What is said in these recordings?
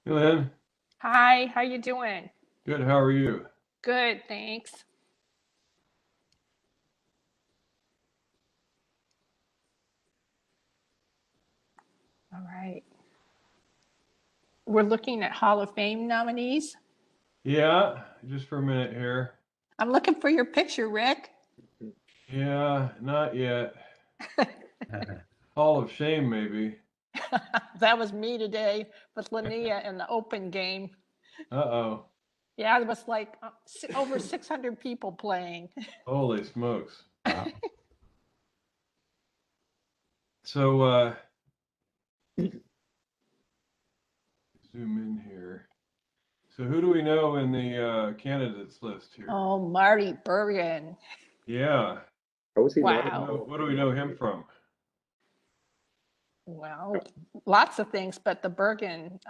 Hey, Lynn. Hi, how you doing? Good. How are you? Good, thanks. All right. We're looking at Hall of Fame nominees. Yeah, just for a minute here. I'm looking for your picture, Rick. Yeah, not yet. Hall of Shame, maybe. That was me today with Linnea in the open game. Uh-oh. Yeah, it was like over 600 people playing. Holy smokes. Wow. So, zoom in here. So who do we know in the candidates list here? Oh, Marty Bergen. Yeah. How was he not? Wow. What do we know him from? Well, lots of things, but the Bergen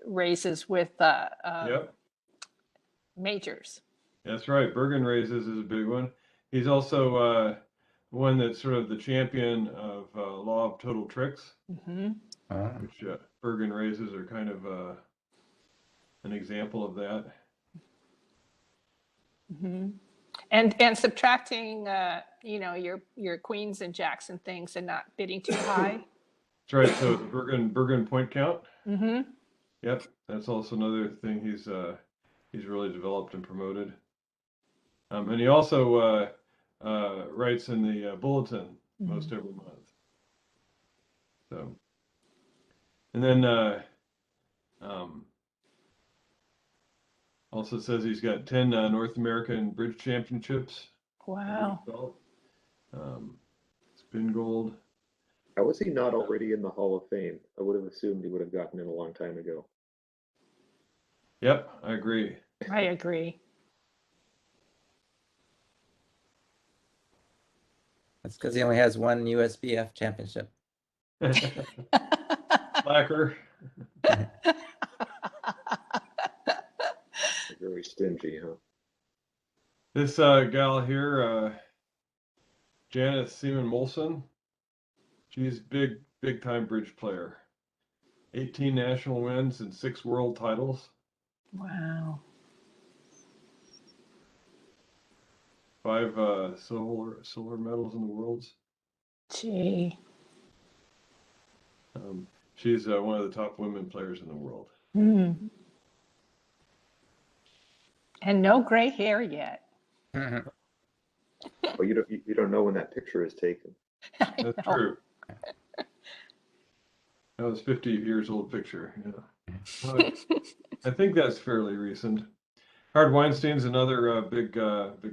races with Yep, majors. that's right. Bergen races is a big one. He's also one that's sort of the champion of law of total tricks, Mm-hmm. which Bergen races are kind of an example of that. Mm-hmm. And subtracting, your queens and jacks and things, and not bidding too high. That's right. So the Bergen point count. Mm-hmm. Yep, that's also another thing he's really developed and promoted. And he also writes in the bulletin most every month. So, and then um, also says he's got 10 North American Bridge Championships. Wow. Spin gold. How was he not already in the Hall of Fame? I would have assumed he would have gotten in a long time ago. Yep, I agree. I agree. That's because he only has one USBF championship. Slacker. Very stingy, huh? This gal here, Janice Seaman, she's big time bridge player. 18 national wins and 6 world titles. Wow. 5 silver medals in the worlds. Gee. She's one of the top women players in the world. Mm. And no gray hair yet. Well, you don't know when that picture is taken. That's true. That was 50 years old picture. Yeah. I think that's fairly recent. Howard Weinstein's another big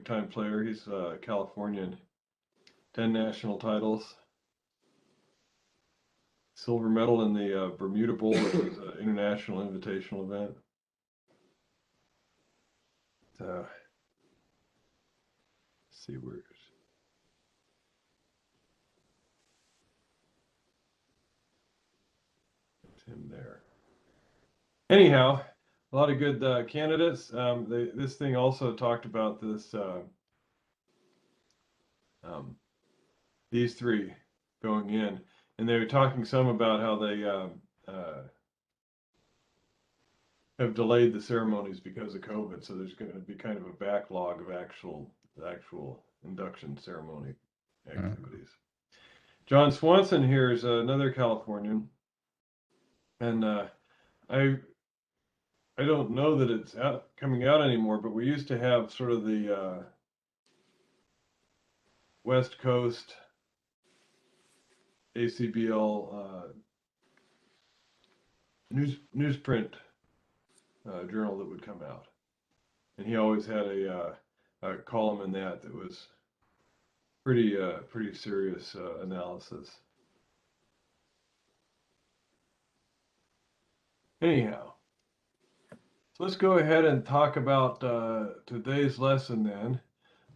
time player. He's Californian. 10 national titles. Silver medal in the Bermuda Bowl, which is an international invitational event. Let's see where it's him there. Anyhow, a lot of good candidates. This thing also talked about this. These 3 going in, and they were talking some about how they have delayed the ceremonies because of COVID. So there's going to be kind of a backlog of actual induction ceremony activities. John Swanson here is another Californian, and I don't know that it's coming out anymore, but we used to have sort of the West Coast ACBL newsprint journal that would come out, and he always had a column in that was pretty serious analysis. Anyhow, so let's go ahead and talk about today's lesson then.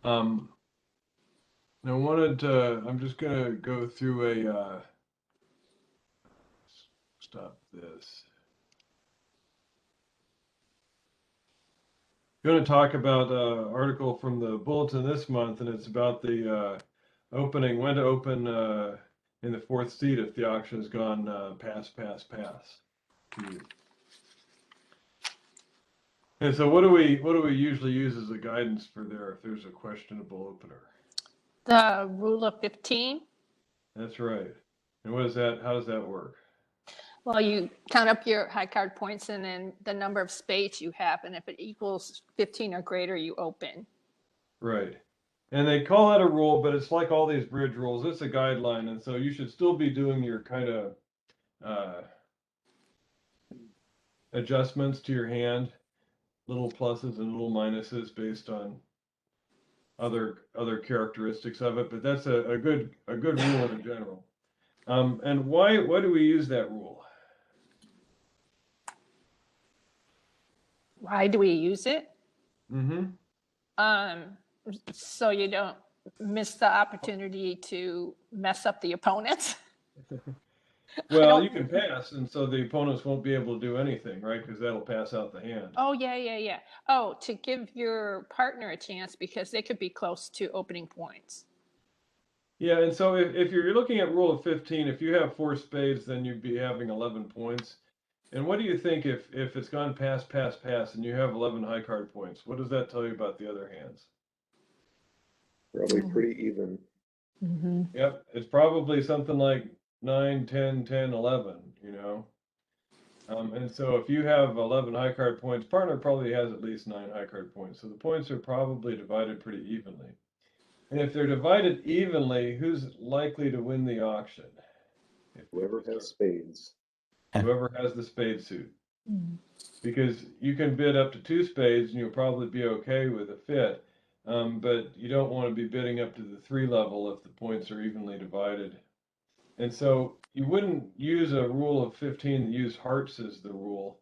I'm just going to go through stop this. I'm going to talk about an article from the Bulletin this month, and it's about the opening, when to open in the 4th seat if the auction has gone pass. And so what do we usually use as a guidance for there if there's a questionable opener? The rule of 15. That's right. And what is that? How does that work? Well, you count up your high card points and then the number of spades you have, and if it equals 15 or greater, you open. Right. And they call that a rule, but it's like all these bridge rules. It's a guideline, and so you should still be doing your kind of adjustments to your hand, little pluses and little minuses based on other characteristics of it. But that's a good rule in general. And why do we use that rule? Why do we use it? Mm-hmm. So you don't miss the opportunity to mess up the opponents. Well, you can pass, and so the opponents won't be able to do anything, right? Because that'll pass out the hand. Oh, yeah. Oh, to give your partner a chance because they could be close to opening points. Yeah, and so if you're looking at rule of 15, if you have 4 spades, then you'd be having 11 points. And what do you think if it's gone pass, and you have 11 high card points? What does that tell you about the other hands? Probably pretty even. Mm-hmm. Yep, it's probably something like 9, 10, 10, 11, you know? And so if you have 11 high card points, partner probably has at least 9 high card points. So the points are probably divided pretty evenly. And if they're divided evenly, who's likely to win the auction? Whoever has spades. Whoever has the spade suit. Because you can bid up to 2 spades and you'll probably be okay with a fit. But you don't want to be bidding up to the 3 level if the points are evenly divided. And so you wouldn't use a rule of 15 and use hearts as the rule,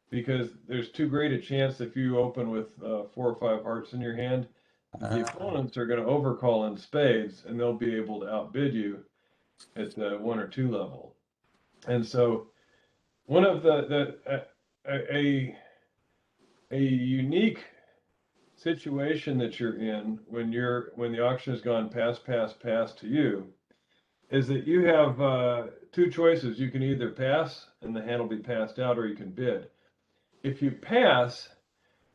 because there's too great a chance if you open with 4 or 5 hearts in your hand, the opponents are going to overcall in spades and they'll be able to outbid you at the 1 or 2 level. And so one of a unique situation that you're in when the auction has gone pass to you is that you have 2 choices. You can either pass and the hand will be passed out, or you can bid. If you pass,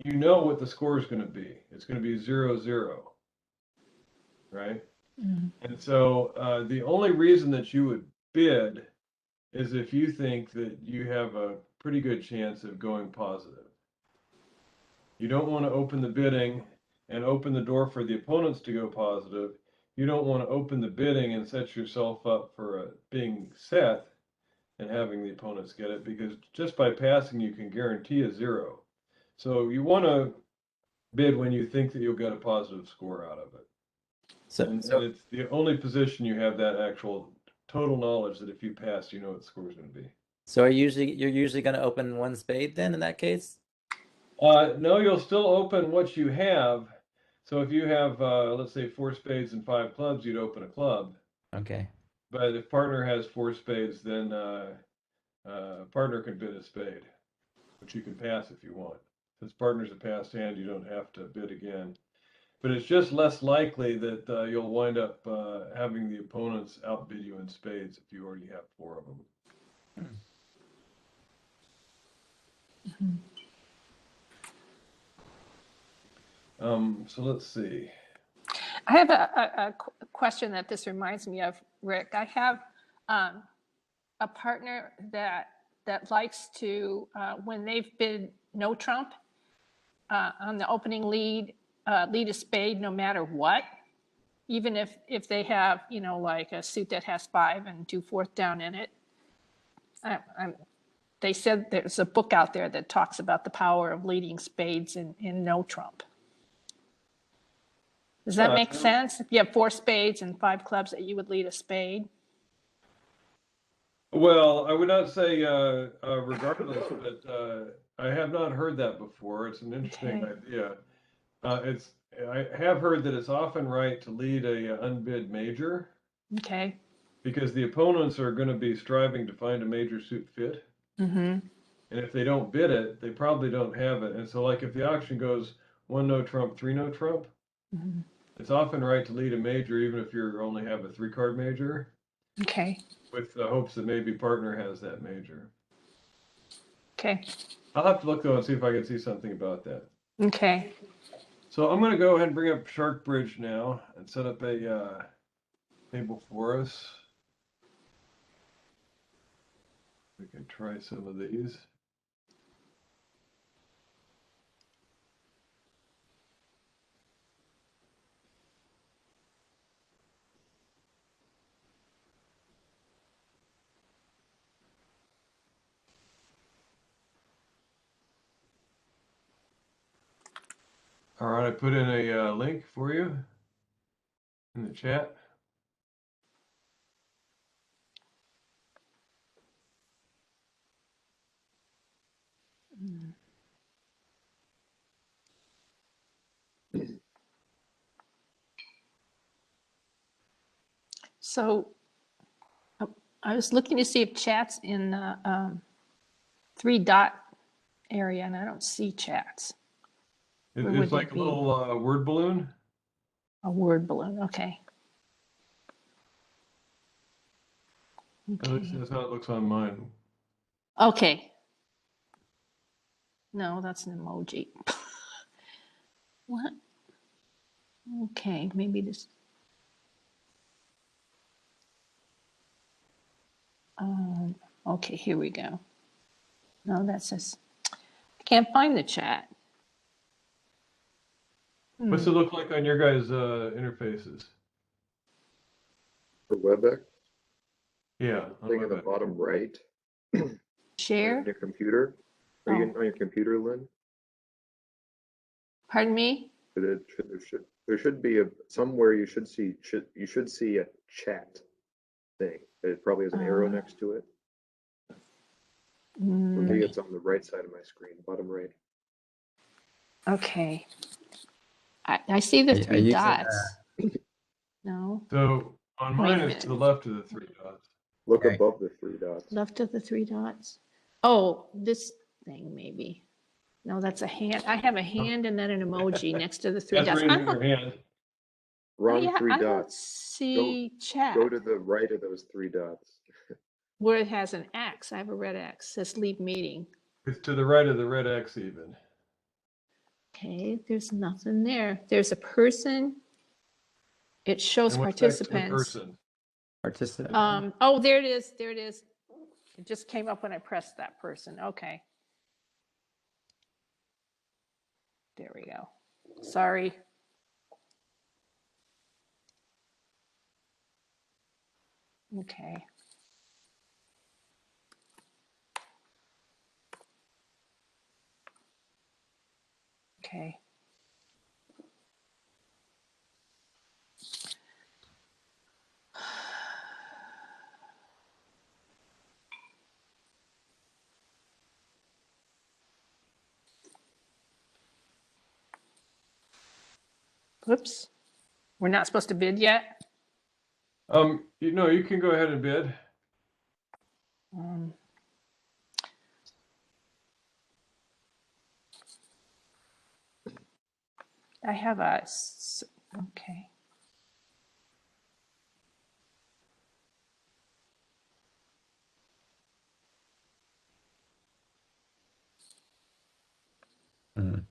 you know what the score is going to be. It's going to be 0-0, right? Mm-hmm. And so the only reason that you would bid is if you think that you have a pretty good chance of going positive. You don't want to open the bidding and open the door for the opponents to go positive. You don't want to open the bidding and set yourself up for being set and having the opponents get it, because just by passing you can guarantee a 0. So you want to bid when you think that you'll get a positive score out of it. And it's the only position you have that actual total knowledge that if you pass, you know what the score is going to be. So you're usually going to open 1 spade then in that case? No, you'll still open what you have. So if you have, let's say, 4 spades and 5 clubs, you'd open a club. Okay. But if partner has 4 spades, then partner can bid a spade, which you can pass if you want. Since partner's a passed hand, you don't have to bid again. But it's just less likely that you'll wind up having the opponents outbid you in spades if you already have 4 of them. So let's see. I have a question that this reminds me of, Rick. I have a partner that likes to, when they've bid no trump on the opening lead a spade no matter what, even if they have, like a suit that has 5 and 2 4th down in it. They said there's a book out there that talks about the power of leading spades in no trump. Does that make sense? If you have 4 spades and 5 clubs, that you would lead a spade? Well, I would not say regardless, but I have not heard that before. It's an interesting idea. I have heard that it's often right to lead a unbid major. Okay. Because the opponents are going to be striving to find a major suit fit. Mm-hmm. And if they don't bid it, they probably don't have it. And so, like, if the auction goes 1 no trump, 3 no trump, Mm-hmm. it's often right to lead a major, even if you only have a 3-card major. Okay. With the hopes that maybe partner has that major. Okay, I'll have to look though and see if I can see something about that. okay. So I'm going to go ahead and bring up Shark Bridge now and set up a table for us. We can try some of these. All right, I put in a link for you in the chat. So I was looking to see if chat's in the 3 dot area, and I don't see chats. Where would It's like it a be? little word balloon. A word balloon, okay. At least Okay. that's how it looks on mine. Okay. No, that's an emoji. What? Okay, maybe this. Okay, here we go. No, that says, I can't find the chat. What's it look like on your guys' interfaces? For WebEx, Yeah, on thing in the WebEx. bottom right, on Share? your computer. Are you Oh. on your computer, Lynn? Pardon me? There should be somewhere you should see a chat thing. It probably has an arrow next to it. For me, it's on the right side of my screen, bottom right. Okay. I see the Are you 3 using, dots. No, So on Wait a mine, it's to the minute. left of the 3 dots. Look Okay. above the 3 dots. left of the 3 dots. Oh, this thing maybe. No, that's a hand. I have a hand and then an emoji next to the 3 That's dots. I raising your don't, hand. Wrong yeah, 3 I don't dots. see chat Go to the right of those 3 dots. where it has an X. I have a red X. It says leave meeting. It's to the right of the red X even. Okay, there's nothing there. There's a person. It shows And what's next to the participants. person? participant? Oh, there it is. There it is. It just came up when I pressed that person. Okay. There we go. Sorry. Okay. Okay. Whoops. We're not supposed to bid yet? You can go ahead and bid. I have a, okay. Mhm.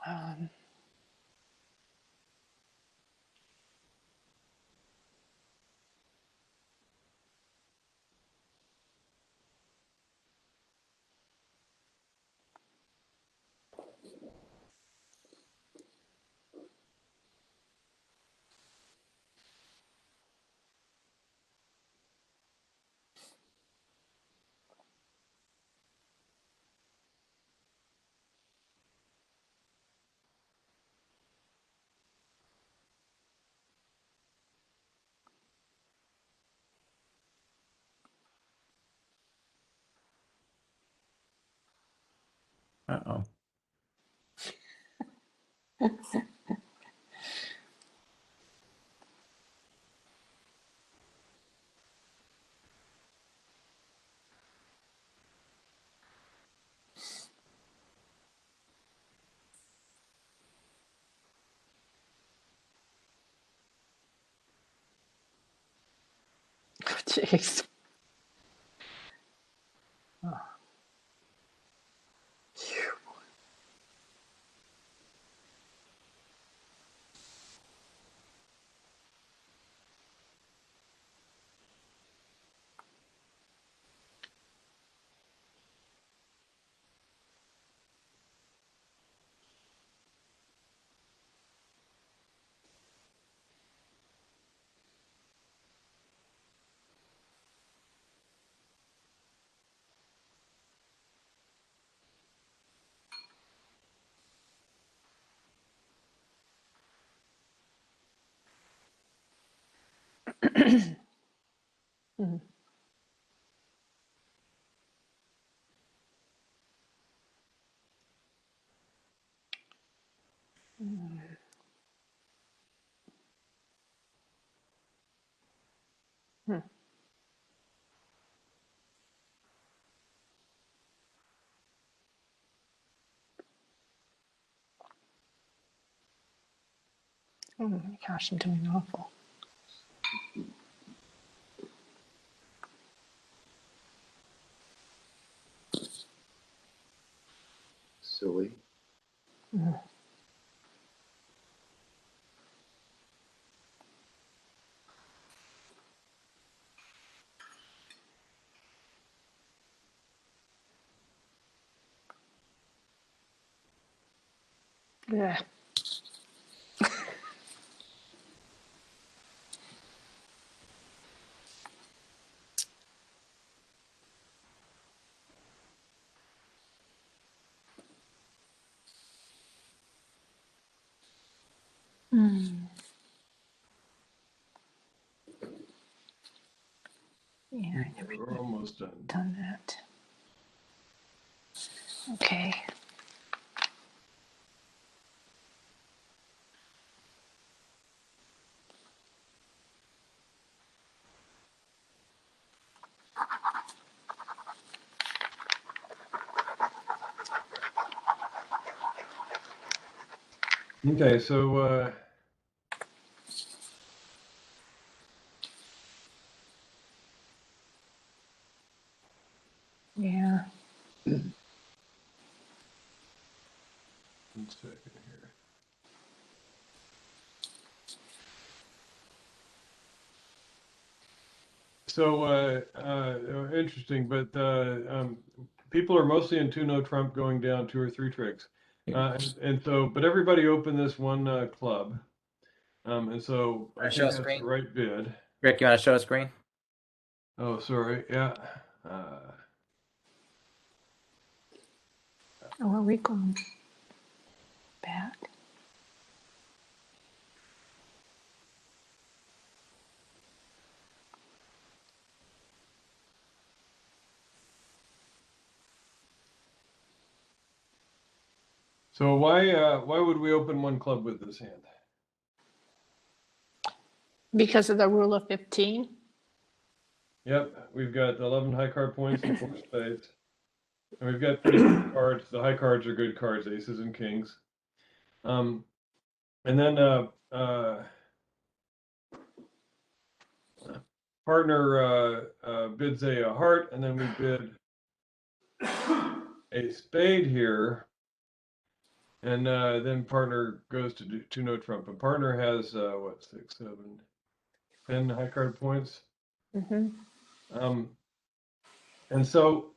Um, Uh-oh. Jeez. Oh. Phew. Mm. Mm. Hmm. Oh my gosh, I'm doing awful. Silly. Mm. Yeah. Mm. Yeah, I never We're almost done. done that. Okay. Okay, so Yeah. one second here. So interesting, but people are mostly into no Trump going down 2 or 3 tricks, and so but everybody opened this one club, and so I Show think that's screen? the right bid. Rick, you want to show a screen? Oh, sorry, yeah. Uh, Oh, are we going back? so why would we open one club with this hand? Because of the rule of 15? Yep, we've got 11 high card points and 4 spades. And we've got pretty good cards. The high cards are good cards, aces and kings. And then partner bids a heart, and then we bid a spade here. And then partner goes to no Trump. And partner has, what, 6, 7, 10 high card points. Mm-hmm. And so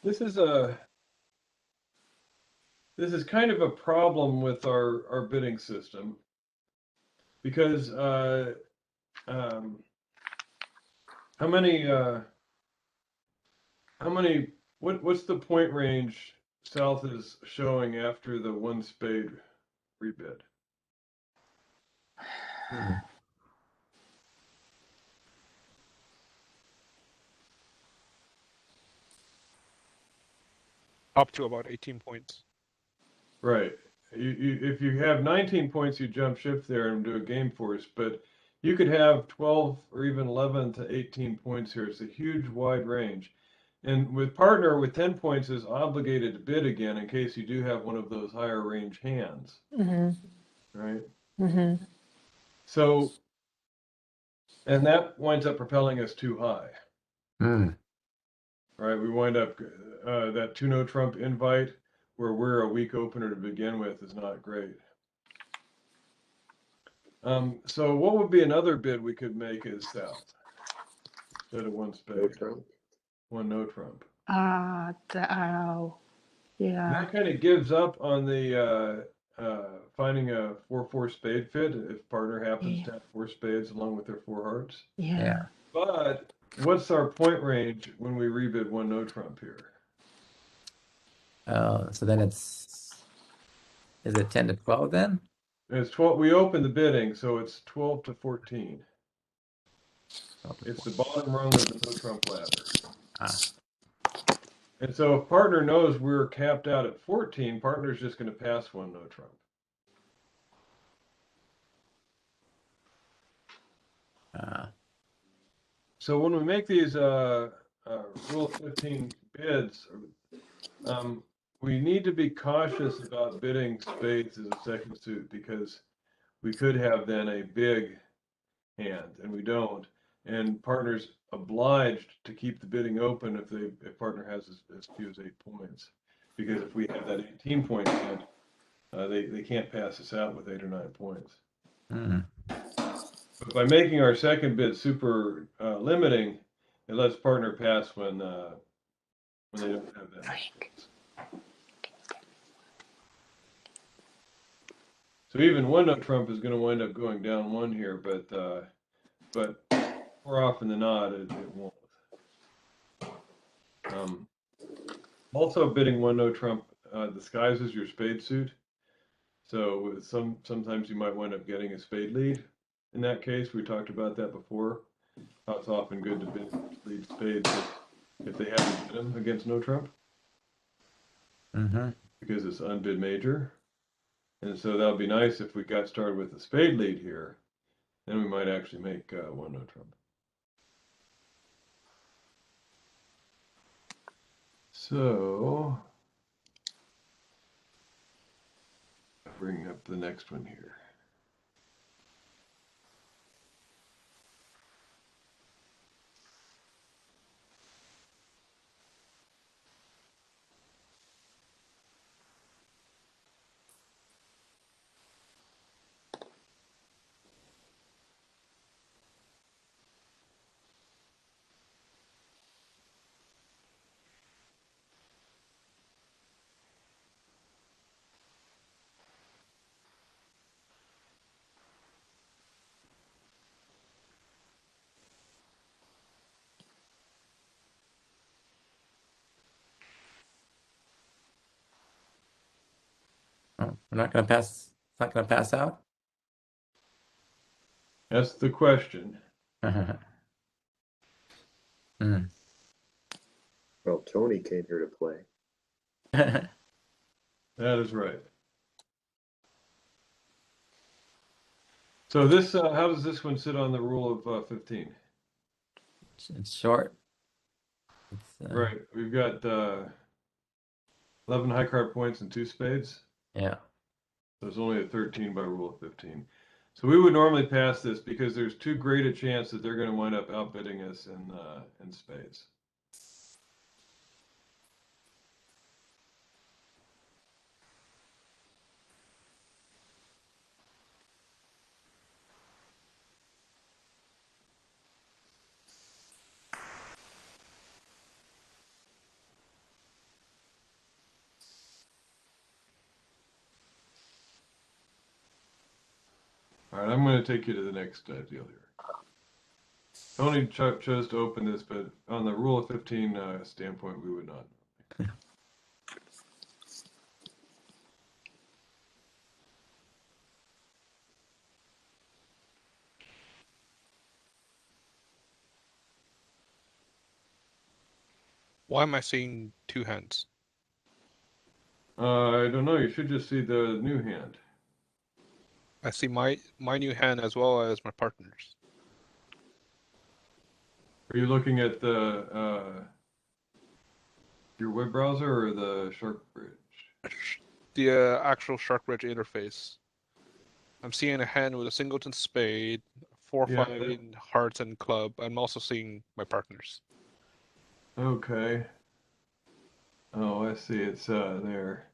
this is kind of a problem with our bidding system because how many what's the point range South is showing after the 1 spade rebid? Up to about 18 points. Right. If you have 19 points, you jump shift there and do a game force, but you could have 12 or even 11 to 18 points here. It's a huge wide range. And with partner with 10 points is obligated to bid again in case you do have one of those higher range hands, Mm-hmm. right? Mm-hmm. So And that winds up propelling us too high, Mm. right? We wind up, that 2-no Trump invite where we're a weak opener to begin with is not great. So what would be another bid we could make is south instead of one No spade, Trump. one no Trump. Oh, yeah. That kind of gives up on the finding a 4-4 spade fit if partner happens Yeah. to have 4 spades along with their 4 hearts. Yeah. But what's our point range when we rebid one no Trump here? Oh, so then is it 10 to 12 then? It's 12. We open the bidding, so it's 12 to 14. 12 to It's the 14. bottom rung of the no Trump ladder. Ah. And so if partner knows we're capped out at 14, partner's just going to pass one no Trump. So when we make these Rule of 15 bids, we need to be cautious about bidding spades as a second suit because we could have then a big hand, and we don't. And partner's obliged to keep the bidding open if partner has as few as 8 points, because if we have that 18-point hand, they can't pass us out with 8 or 9 points. Mm. But by making our second bid super limiting, it lets partner pass when they don't have that much points. So even one no Trump is going to wind up going down one here, but more often than not, it won't. Also, bidding one no Trump disguises your spade suit. So sometimes you might wind up getting a spade lead. In that case, we talked about that before. How it's often good to bid lead spades if they haven't bid them against no Trump, Mm-hmm. because it's unbid major. And so that would be nice if we got started with a spade lead here. Then we might actually make one no Trump. So, bring up the next one here. Oh, we're not gonna pass. It's not gonna pass out. That's the question. Mm. Well, Tony came here to play. That is right. So this, how does this one sit on the rule of 15? It's short. It's, Right, we've got 11 high card points and 2 spades. Yeah. So it's only a 13 by rule of 15. So we would normally pass this because there's too great a chance that they're going to wind up outbidding us in spades. All right, I'm going to take you to the next deal here. Tony chose to open this, but on the rule of 15 standpoint, we would not. Why am I seeing 2 hands? I don't know. You should just see the new hand. I see my new hand as well as my partner's. Are you looking at the your web browser or the Shark Bridge? The actual Shark Bridge interface. I'm seeing a hand with a singleton spade, 4, Yeah. 5 in hearts and club. I'm also seeing my partners. Okay. Oh, I see. It's there.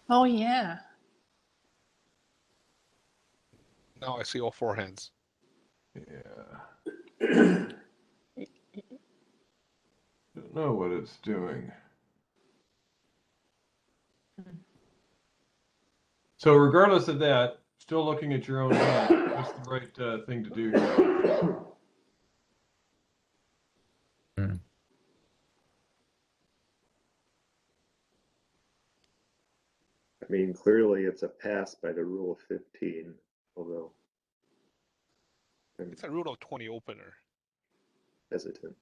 Oh, yeah. Now I see all 4 hands. Yeah. Don't know what it's doing. So regardless of that, still looking at your own hand, what's the right thing to do here? Hmm. I mean, clearly it's a pass by the rule of 15, although I'm It's a rule of 20 opener. hesitant.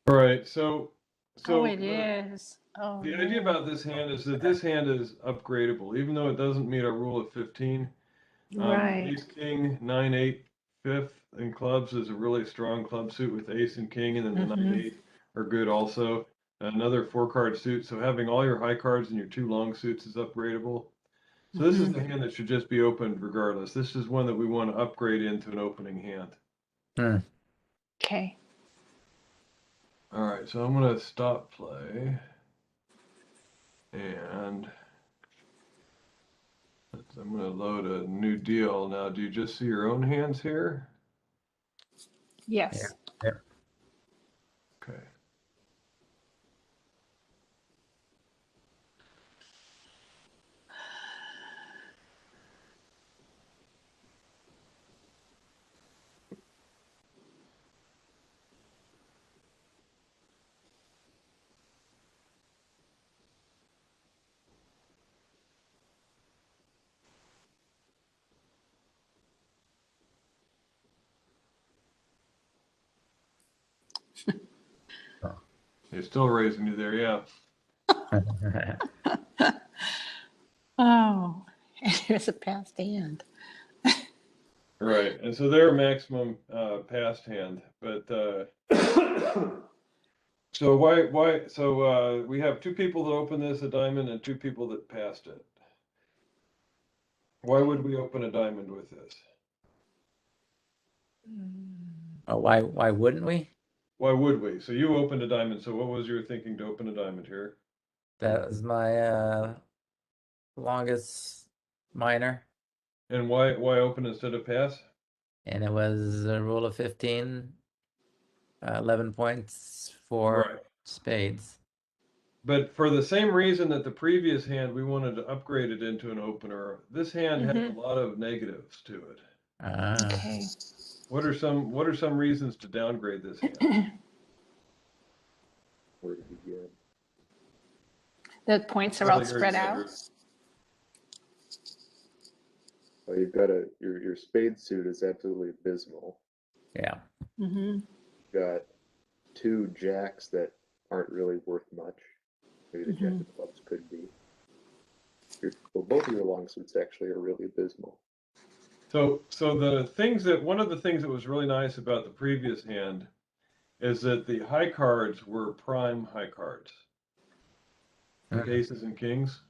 All right, so Oh, it the is. Oh, the idea yeah. about this hand is that this hand is upgradable, even though it doesn't meet our rule of 15. Right. Ace King, 9-8, fifth in clubs is a really strong club suit with Ace and King, and then the 9-8 are good also. Another 4-card suit, so having all your high cards and your 2 long suits is upgradable. So this is the hand that should just be opened regardless. This is one that we want to upgrade into an opening hand. Hmm. Okay. All right, so I'm going to stop play. And I'm going to load a new deal. Now, do you just see your own hands here? Yes. Yeah. Okay. You're still raising me there, yeah. Oh, here's a past hand. Right, and so they're a maximum passed hand, but so we have 2 people that open this a diamond and 2 people that passed it. Why would we open a diamond with this? Oh, why wouldn't we? Why would we? So you opened a diamond, so what was your thinking to open a diamond here? That was my longest minor, And why open instead of pass? and it was a rule of 15, 11 points for Right. spades. But for the same reason that the previous hand, we wanted to upgrade it into an opener, this hand has a lot of negatives to it. Okay. What are some reasons to downgrade this hand? Where to begin? The points are all Probably spread very out. standard. Well, you've got your spade suit is absolutely abysmal. Yeah. Mm-hmm. You've got 2 jacks that aren't really worth much. Maybe the jack of clubs could be. Well, both of your long suits actually are really abysmal. So one of the things that was really nice about the previous hand is that the high cards were prime high cards, like aces and kings,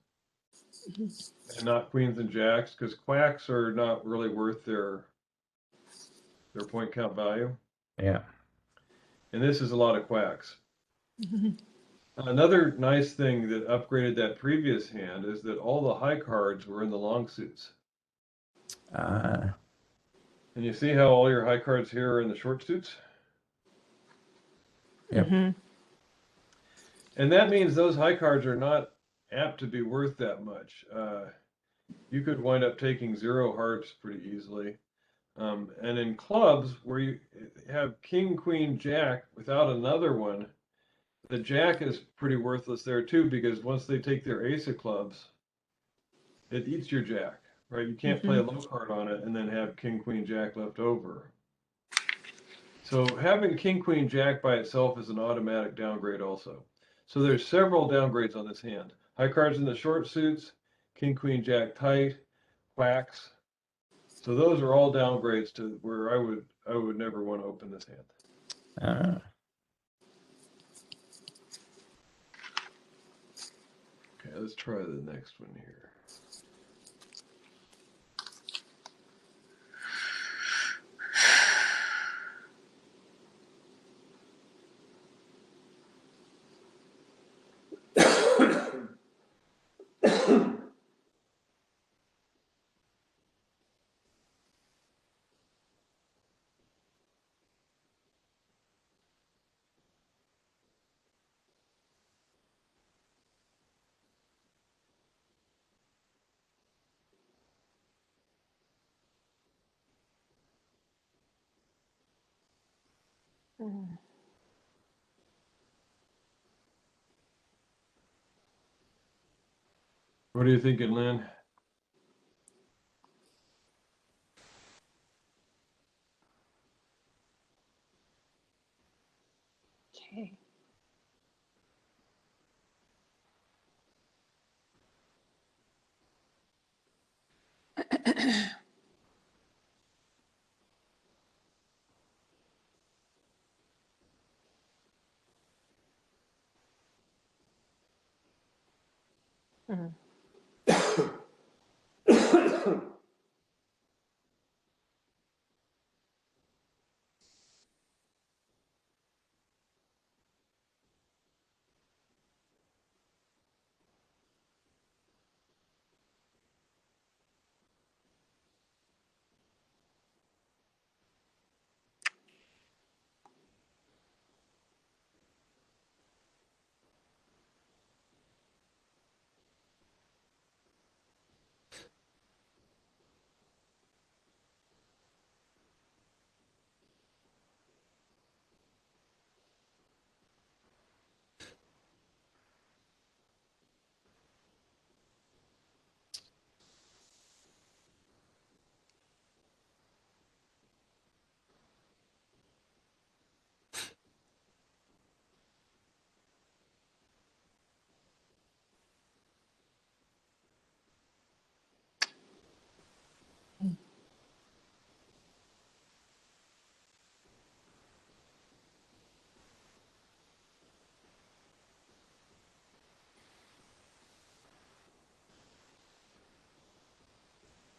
and not queens and jacks, because quacks are not really worth their point count value. Yeah. And this is a lot of quacks. Another nice thing that upgraded that previous hand is that all the high cards were in the long suits. And you see how all your high cards here are in the short suits? Yep. And that means those high cards are not apt to be worth that much. You could wind up taking 0 hearts pretty easily. And in clubs where you have king, queen, jack without another one, the jack is pretty worthless there too, because once they take their ace of clubs, it eats your jack, right? You can't play a low card on it and then have king, queen, jack left over. So having king, queen, jack by itself is an automatic downgrade also. So there's several downgrades on this hand. High cards in the short suits, king, queen, jack tight, quacks. So those are all downgrades to where I would never want to open this hand. Okay, let's try the next one here. Mm. What are you thinking, Lynn? Okay. Mm.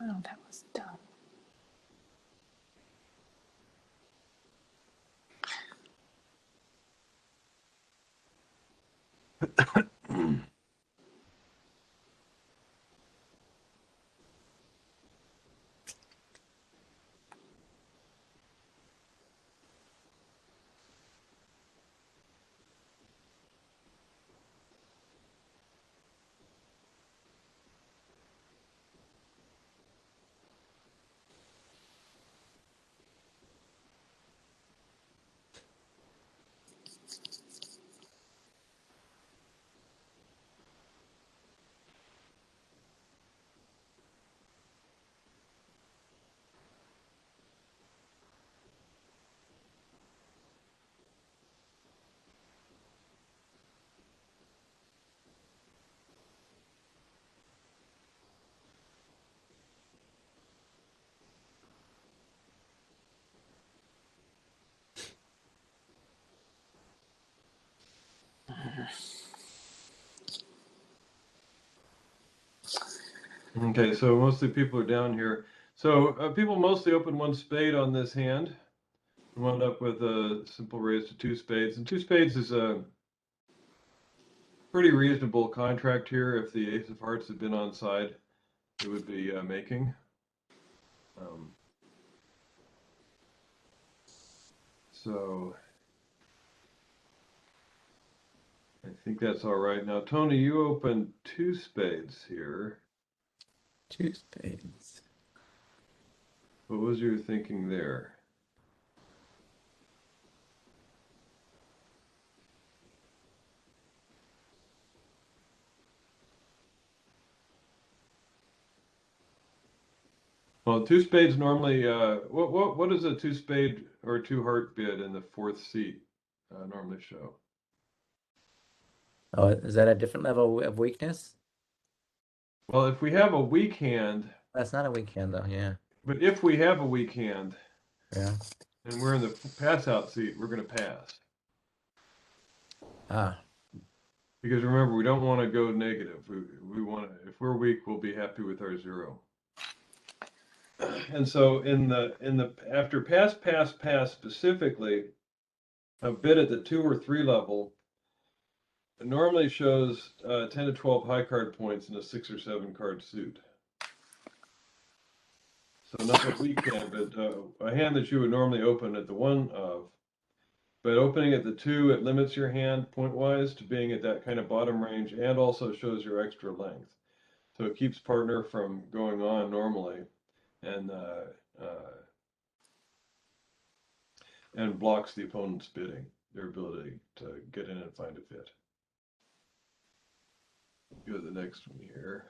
Oh, that was dumb. Okay, so mostly people are down here. So people mostly open one spade on this hand. We wound up with a simple raise to two spades, and two spades is a pretty reasonable contract here. If the ace of hearts had been on side, it would be making. So I think that's all right. Now, Tony, you opened two spades here. Two spades. What was your thinking there? Well, two spades normally, what does a two spade or two heart bid in the fourth seat normally show? Oh, is that a different level of weakness? Well, if we have a weak hand, That's not a weak hand though, yeah. but if we have a weak hand Yeah. and we're in the pass out seat, we're going to pass. Ah. Because remember, we don't want to go negative. We want to, if we're weak, we'll be happy with our 0. And so after pass specifically, a bid at the 2 or 3 level, it normally shows 10 to 12 high card points in a 6 or 7 card suit. So not that we can, but a hand that you would normally open at the 1 of, but opening at the 2, it limits your hand point-wise to being at that kind of bottom range, and also shows your extra length. So it keeps partner from going on normally, and blocks the opponent's bidding, their ability to get in and find a fit. Go to the next one here.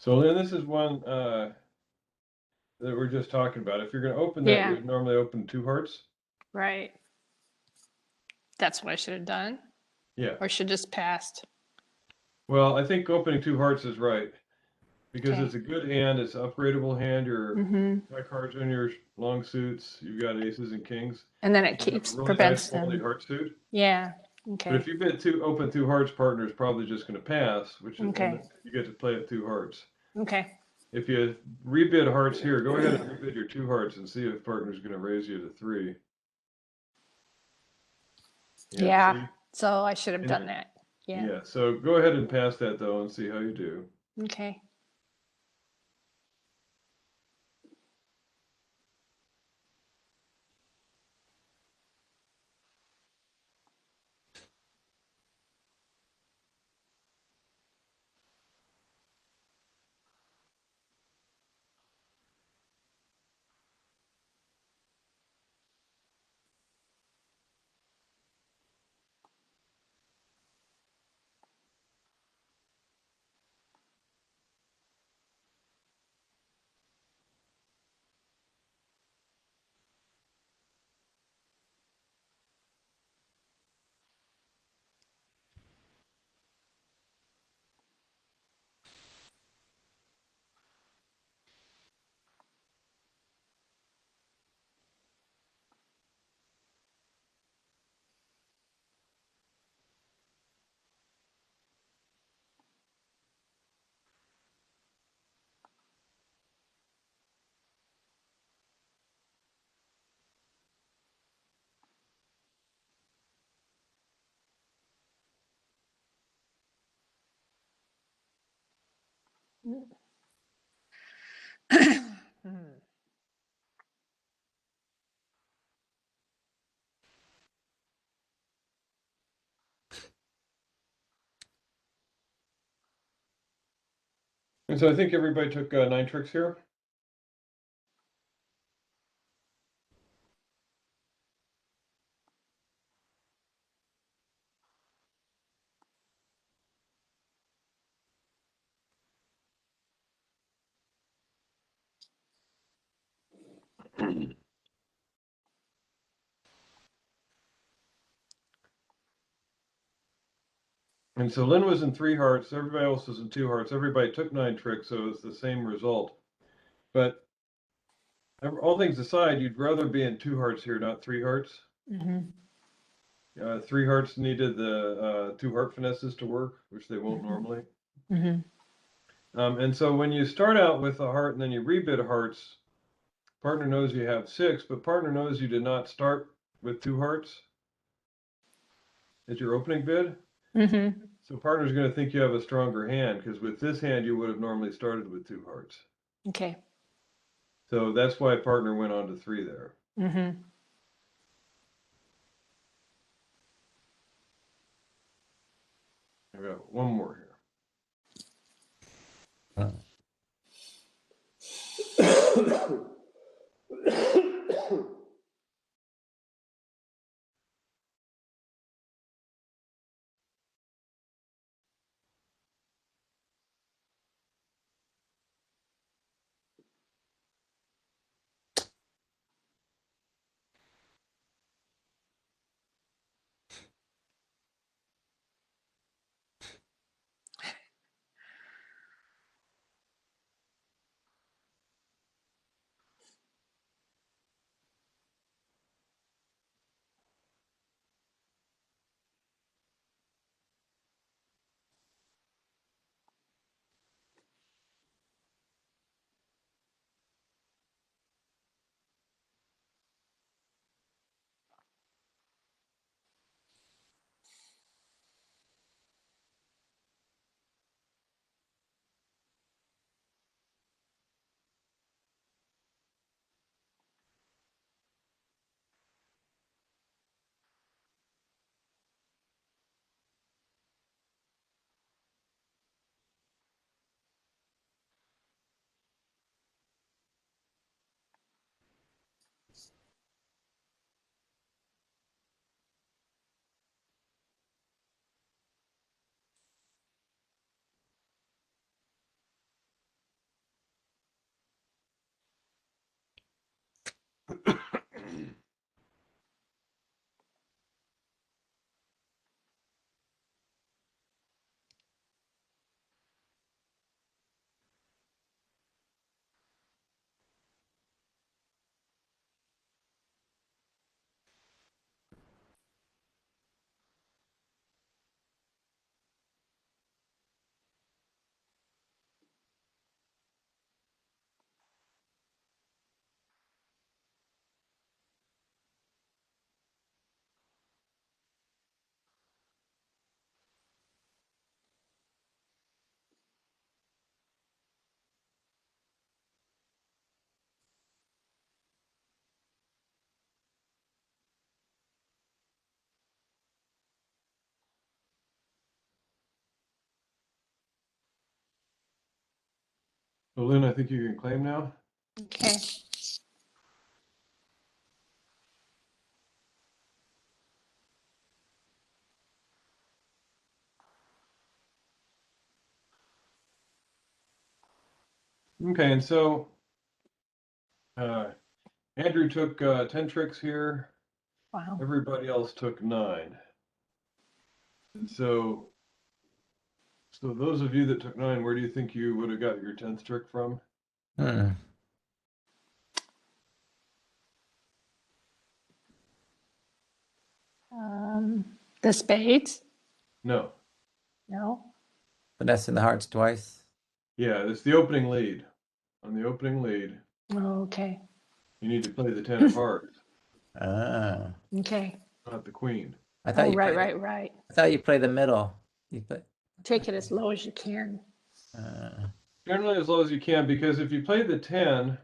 So then this is one that we're just talking about. If you're going to open that, Yeah. you normally open 2 hearts. Right. That's what I should have done, Yeah. or should just passed. Well, I think opening 2 hearts is right because Okay. it's a good hand. It's an upgradable hand. Your Mm-hmm. high cards in your long suits. You've got aces and kings. And then it You have a keeps really prevents nice quality them. heart suit. Yeah. But Okay. if you bid open 2 hearts, partner is probably just going to pass, which is Okay. you get to play at 2 hearts. Okay. If you rebid hearts here, go ahead and rebid your 2 hearts and see if partner's going to raise you to 3. Yeah. See? So I should have And- done that. Yeah. Yeah. So go ahead and pass that though and see how you do. Okay. And so I think everybody took 9 tricks here. And so Lynn was in 3 hearts. Everybody else was in 2 hearts. Everybody took 9 tricks, so it's the same result. But all things aside, you'd rather be in 2 hearts here, not 3 hearts. Mm-hmm. 3 hearts needed the 2 heart finesses to work, which they won't normally. Mm-hmm. And so when you start out with a heart and then you rebid hearts, partner knows you have 6, but partner knows you did not start with 2 hearts as your opening bid. Mm-hmm. So partner's going to think you have a stronger hand because with this hand you would have normally started with 2 hearts. Okay. So that's why partner went on to 3 there. Mm-hmm. I've got one more here. So Lynn, I think you can claim now. Okay. Okay, and so Andrew took 10 tricks here. Wow. Everybody else took 9. And so those of you that took 9, where do you think you would have got your 10th trick from? Hmm. The spades? No. No. Finessing the hearts twice. Yeah, it's the opening lead. On the opening lead, Oh, okay. you need to play the 10 of hearts, Ah. Okay. not the queen. I thought Oh, you right, played. right. I thought you play the middle. You play. Take it as low as you can. Generally as low as you can, because if you play the 10,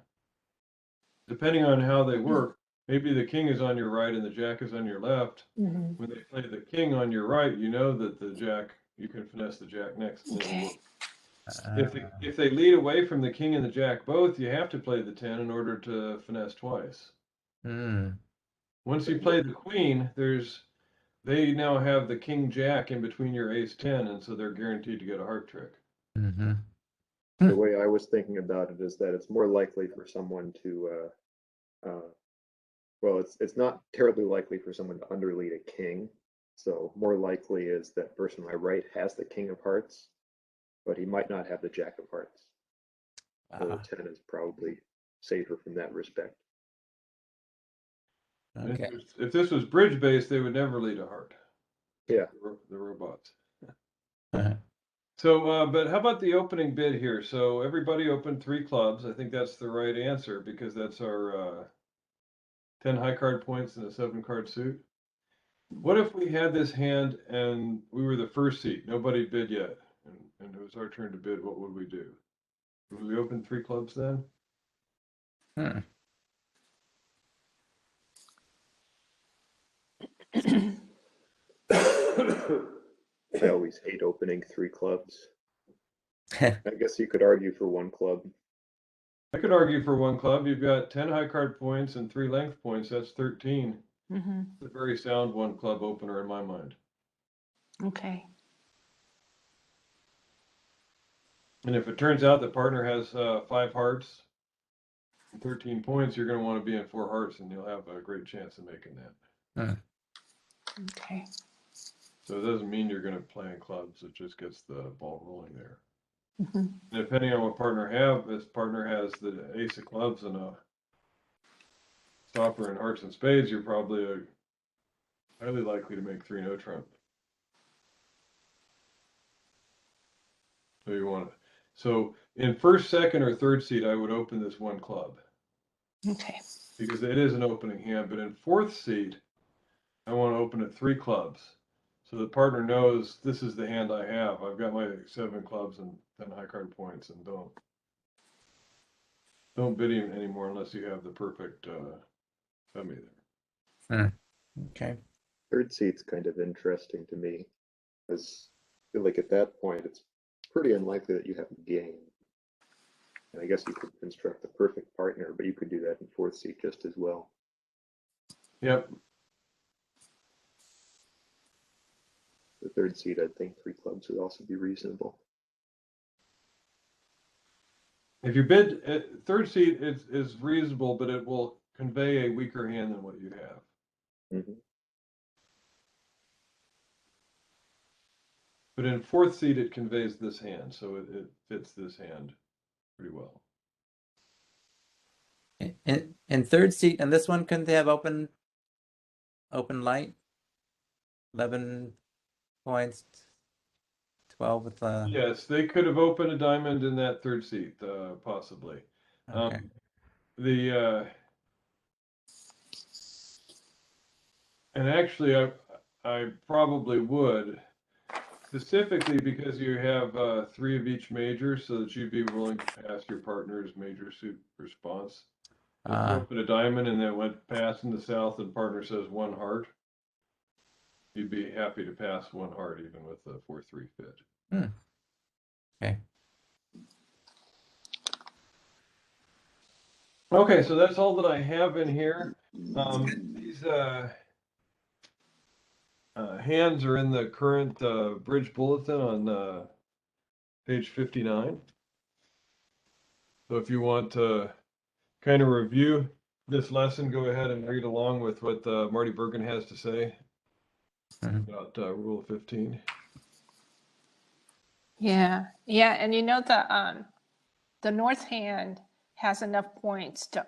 depending on how they work, maybe the king is on your right and the jack is on your left. Mm-hmm. When they play the king on your right, you know that the jack, you can finesse the jack next. And it'll work. Okay. If they lead away from the king and the jack both, you have to play the 10 in order to finesse twice. Once you play the queen, they now have the king jack in between your ace 10, and so they're guaranteed to get a heart trick. Mm-hmm. The way I was thinking about it is that it's more likely for someone to, well, it's not terribly likely for someone to underlead a king. So more likely is that person on my right has the king of hearts, but he might not have the jack of hearts. So the 10 is probably safer from that respect. Okay. If this was bridge based, they would never lead a heart. Yeah. The robots. Uh-huh. So, but how about the opening bid here? So everybody opened 3 clubs. I think that's the right answer because that's our 10 high card points and a 7 card suit. What if we had this hand and we were the first seat, nobody bid yet, and it was our turn to bid, what would we do? Would we open 3 clubs then? Hmm. I always hate opening 3 clubs. I guess you could argue for 1 club. I could argue for 1 club. You've got 10 high card points and 3 length points. That's 13. Mm-hmm. It's a very sound 1 club opener in my mind. Okay. And if it turns out the partner has 5 hearts and 13 points, you're going to want to be in 4 hearts, and you'll have a great chance of making that. Okay. So it doesn't mean you're going to play in clubs. It just gets the ball rolling there. Mm-hmm. And depending on what partner have, this partner has the ace of clubs and a stopper and hearts and spades, you're probably highly likely to make 3 no trump. So you want to. So in first, second, or third seat, I would open this 1 club Okay. because it is an opening hand. But in fourth seat, I want to open it 3 clubs, so the partner knows this is the hand I have. I've got my 7 clubs and 10 high card points, and don't bid him anymore unless you have the perfect dummy there. Okay. 3rd seat's kind of interesting to me, because I feel like at that point, it's pretty unlikely that you have a game. And I guess you could construct the perfect partner, but you could do that in 4th seat just as well. Yep. The 3rd seat, I think 3 clubs would also be reasonable. If you bid third seat, is reasonable, but it will convey a weaker hand than what you have. Mm-hmm. But in fourth seat, it conveys this hand, so it fits this hand pretty well. In third seat, and this one, couldn't they have open light? 11 points, 12 with the. Yes, they could have opened a diamond in that third seat, possibly. Okay. And actually, I probably would, specifically because you have 3 of each major, so that you'd be willing to pass your partner's major suit response. If you open a diamond and then went pass in the south, and partner says 1 heart, you'd be happy to pass 1 heart even with the 4-3 fit. Okay. Okay, so that's all that I have in here. These hands are in the current bridge bulletin on page 59. So if you want to kind of review this lesson, go ahead and read along with what Marty Bergen has to say about Rule 15. Yeah. Yeah. And you know, the north hand has enough points to,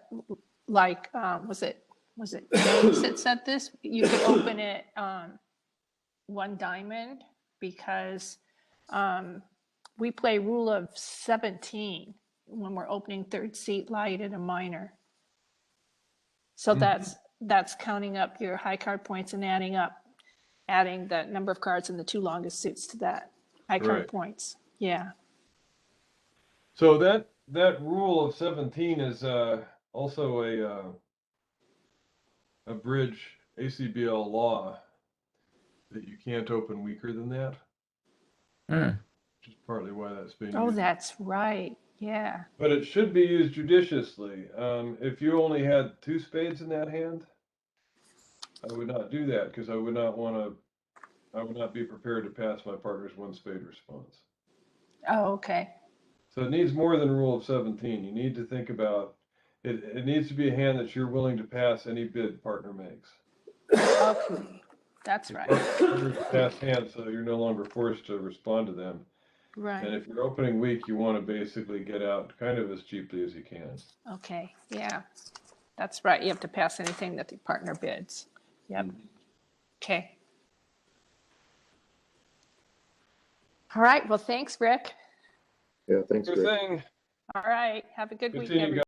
like, was it Janice that said this? You could open it 1 diamond, because we play rule of 17 when we're opening third seat light at a minor. So that's counting up your high card points and adding the number of cards in the 2 longest suits to that high card points. Yeah. So that rule of 17 is also a bridge ACBL law that you can't open weaker than that. Which is partly why that's being used. That's right. Yeah. But it should be used judiciously. If you only had 2 spades in that hand, I would not do that, because I would not be prepared to pass my partner's 1 spade response. Oh, okay. So it needs more than rule of 17. You need to think about it. It needs to be a hand that you're willing to pass any bid partner makes. Okay. That's right. Pass hands, so you're no longer forced to respond to them. Right. And if you're opening weak, you want to basically get out kind of as cheaply as you can. Okay. Yeah. That's right. You have to pass anything that the partner bids. Yep. Okay. All right. Well, thanks, Rick. Yeah, thanks, Sure Rick. thing. All right. Have a good Good week, seeing you everybody. guys.